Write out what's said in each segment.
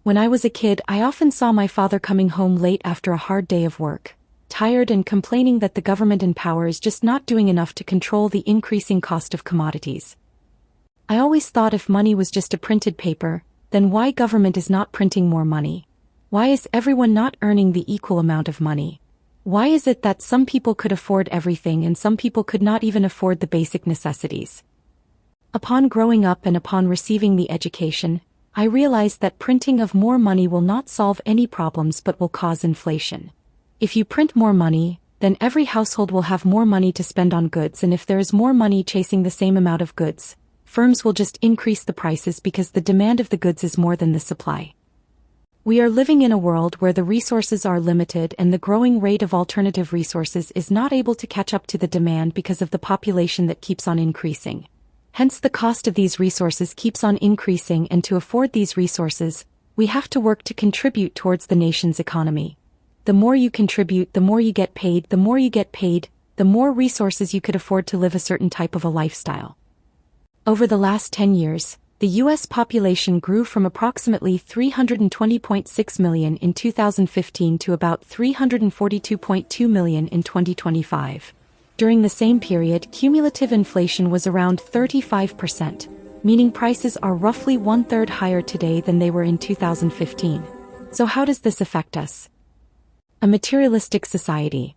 When I was a kid, I often saw my father coming home late after a hard day of work, tired and complaining that the government in power is just not doing enough to control the increasing cost of commodities. I always thought if money was just a printed paper, then why government is not printing more money? Why is everyone not earning the equal amount of money? Why is it that some people could afford everything and some people could not even afford the basic necessities? Upon growing up and upon receiving the education, I realized that printing of more money will not solve any problems but will cause inflation. If you print more money, then every household will have more money to spend on goods, and if there is more money chasing the same amount of goods, firms will just increase the prices because the demand of the goods is more than the supply. We are living in a world where the resources are limited and the growing rate of alternative resources is not able to catch up to the demand because of the population that keeps on increasing. Hence the cost of these resources keeps on increasing, and to afford these resources, we have to work to contribute towards the nation's economy. The more you contribute, the more you get paid, the more you get paid, the more resources you could afford to live a certain type of a lifestyle. Over the last 10 years, the U.S. population grew from approximately 320.6 million in 2015 to about 342.2 million in 2025. During the same period, cumulative inflation was around 35%, meaning prices are roughly one-third higher today than they were in 2015. So how does this affect us? A materialistic society.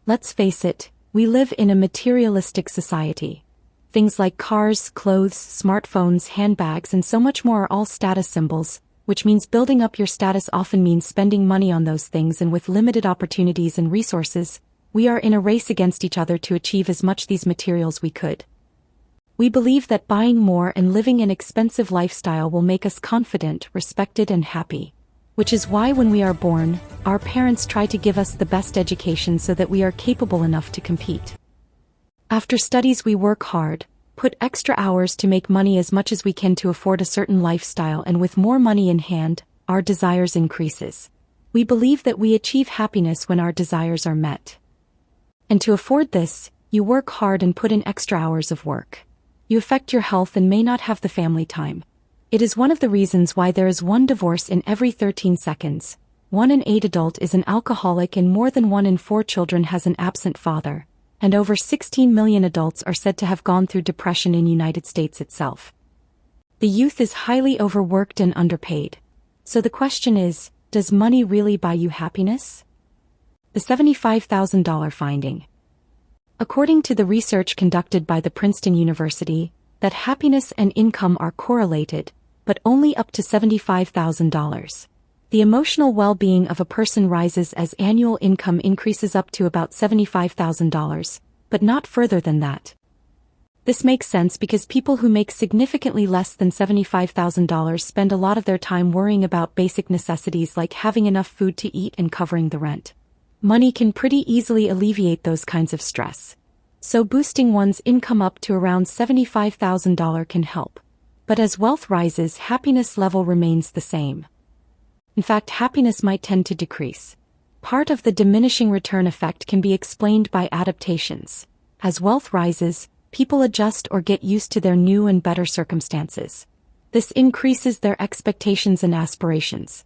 Let's face it, we live in a materialistic society. Things like cars, clothes, smartphones, handbags, and so much more are all status symbols, which means building up your status often means spending money on those things, and with limited opportunities and resources, we are in a race against each other to achieve as much these materials we could. We believe that buying more and living an expensive lifestyle will make us confident, respected, and happy. Which is why when we are born, our parents try to give us the best education so that we are capable enough to compete. After studies we work hard, put extra hours to make money as much as we can to afford a certain lifestyle, and with more money in hand, our desires increases. We believe that we achieve happiness when our desires are met. And to afford this, you work hard and put in extra hours of work. You affect your health and may not have the family time. It is one of the reasons why there is one divorce in every 13 seconds, 1 in 8 adult is an alcoholic, and more than 1 in 4 children has an absent father, and over 16 million adults are said to have gone through depression in the United States itself. The youth is highly overworked and underpaid. So the question is, does money really buy you happiness? The $75,000 finding. According to the research conducted by the Princeton University, that happiness and income are correlated, but only up to $75,000. The emotional well-being of a person rises as annual income increases up to about $75,000, but not further than that. This makes sense because people who make significantly less than $75,000 spend a lot of their time worrying about basic necessities like having enough food to eat and covering the rent. Money can pretty easily alleviate those kinds of stress. So boosting one's income up to around $75,000 can help. But as wealth rises, happiness level remains the same. In fact, happiness might tend to decrease. Part of the diminishing return effect can be explained by adaptations. As wealth rises, people adjust or get used to their new and better circumstances. This increases their expectations and aspirations.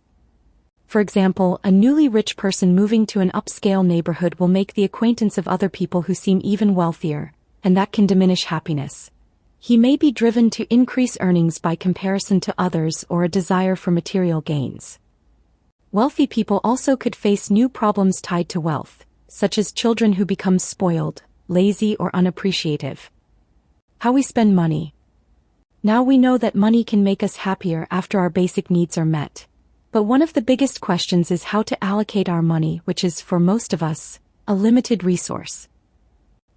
For example, a newly rich person moving to an upscale neighborhood will make the acquaintance of other people who seem even wealthier, and that can diminish happiness. He may be driven to increase earnings by comparison to others or a desire for material gains. Wealthy people also could face new problems tied to wealth, such as children who become spoiled, lazy, or unappreciative. How we spend money. Now we know that money can make us happier after our basic needs are met. But one of the biggest questions is how to allocate our money, which is, for most of us, a limited resource.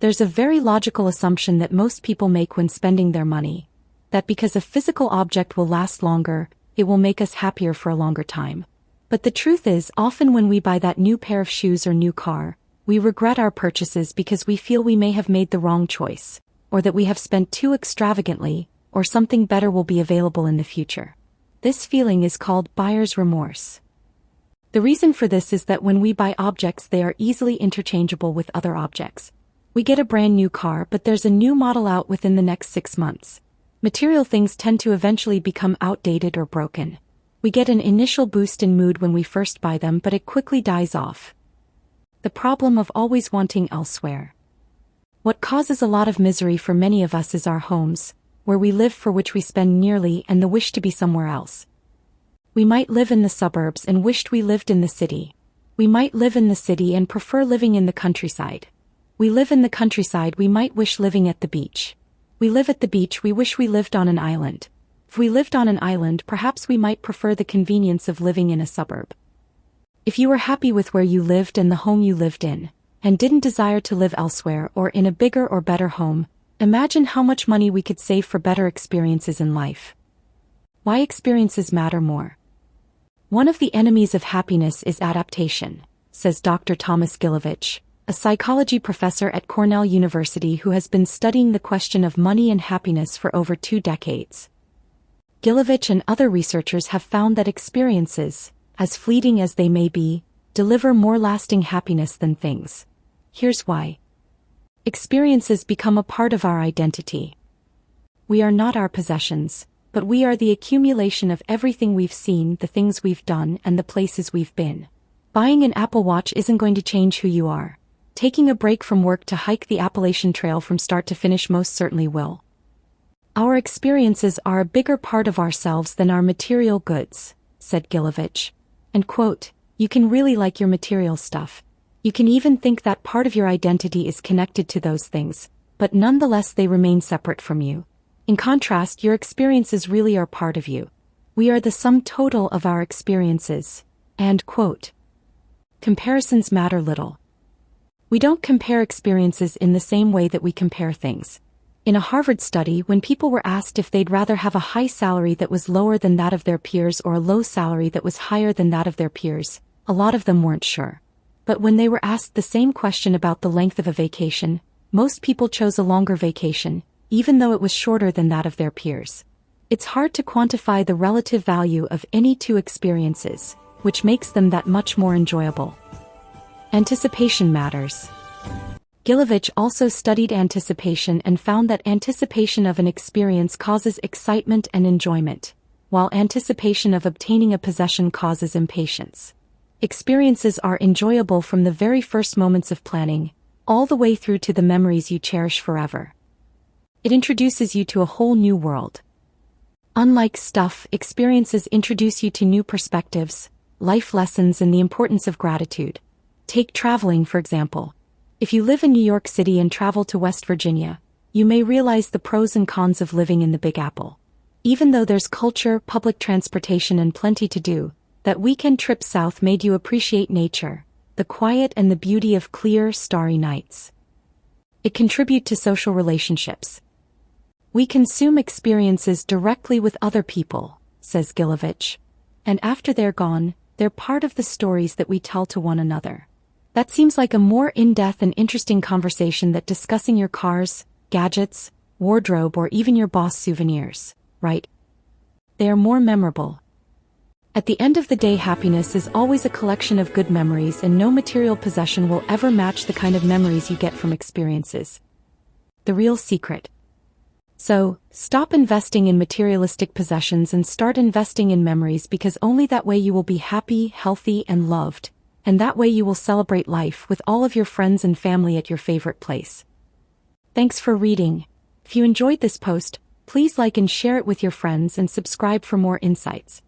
There's a very logical assumption that most people make when spending their money, that because a physical object will last longer, it will make us happier for a longer time. But the truth is, often when we buy that new pair of shoes or new car, we regret our purchases because we feel we may have made the wrong choice, or that we have spent too extravagantly, or something better will be available in the future. This feeling is called buyer's remorse. The reason for this is that when we buy objects, they are easily interchangeable with other objects. We get a brand new car, but there's a new model out within the next 6 months. Material things tend to eventually become outdated or broken. We get an initial boost in mood when we first buy them, but it quickly dies off. The problem of always wanting elsewhere. What causes a lot of misery for many of us is our homes, where we live for which we spend nearly and the wish to be somewhere else. We might live in the suburbs and wished we lived in the city. We might live in the city and prefer living in the countryside. We live in the countryside, we might wish living at the beach. We live at the beach, we wish we lived on an island. If we lived on an island, perhaps we might prefer the convenience of living in a suburb. If you were happy with where you lived and the home you lived in, and didn't desire to live elsewhere or in a bigger or better home, imagine how much money we could save for better experiences in life. Why experiences matter more. One of the enemies of happiness is adaptation, says Dr. Thomas Gilovich, a psychology professor at Cornell University who has been studying the question of money and happiness for over 2 decades. Gilovich and other researchers have found that experiences, as fleeting as they may be, deliver more lasting happiness than things. Here's why. Experiences become a part of our identity. We are not our possessions, but we are the accumulation of everything we've seen, the things we've done, and the places we've been. Buying an Apple Watch isn't going to change who you are. Taking a break from work to hike the Appalachian Trail from start to finish most certainly will. Our experiences are a bigger part of ourselves than our material goods, said Gilovich. And quote, you can really like your material stuff. You can even think that part of your identity is connected to those things, but nonetheless they remain separate from you. In contrast, your experiences really are part of you. We are the sum total of our experiences. And quote. Comparisons matter little. We don't compare experiences in the same way that we compare things. In a Harvard study, when people were asked if they'd rather have a high salary that was lower than that of their peers or a low salary that was higher than that of their peers, a lot of them weren't sure. But when they were asked the same question about the length of a vacation, most people chose a longer vacation, even though it was shorter than that of their peers. It's hard to quantify the relative value of any two experiences, which makes them that much more enjoyable. Anticipation matters. Gilovich also studied anticipation and found that anticipation of an experience causes excitement and enjoyment, while anticipation of obtaining a possession causes impatience. Experiences are enjoyable from the very first moments of planning, all the way through to the memories you cherish forever. It introduces you to a whole new world. Unlike stuff, experiences introduce you to new perspectives, life lessons, and the importance of gratitude. Take traveling, for example. If you live in New York City and travel to West Virginia, you may realize the pros and cons of living in the Big Apple. Even though there's culture, public transportation, and plenty to do, that weekend trip south made you appreciate nature, the quiet and the beauty of clear, starry nights. It contributes to social relationships. We consume experiences directly with other people, says Gilovich. And after they're gone, they're part of the stories that we tell to one another. That seems like a more in-depth and interesting conversation than discussing your cars, gadgets, wardrobe, or even your boss souvenirs, right? They are more memorable. At the end of the day, happiness is always a collection of good memories, and no material possession will ever match the kind of memories you get from experiences. The real secret. So, stop investing in materialistic possessions and start investing in memories, because only that way you will be happy, healthy, and loved. And that way you will celebrate life with all of your friends and family at your favorite place. Thanks for reading. If you enjoyed this post, please like and share it with your friends and subscribe for more insights.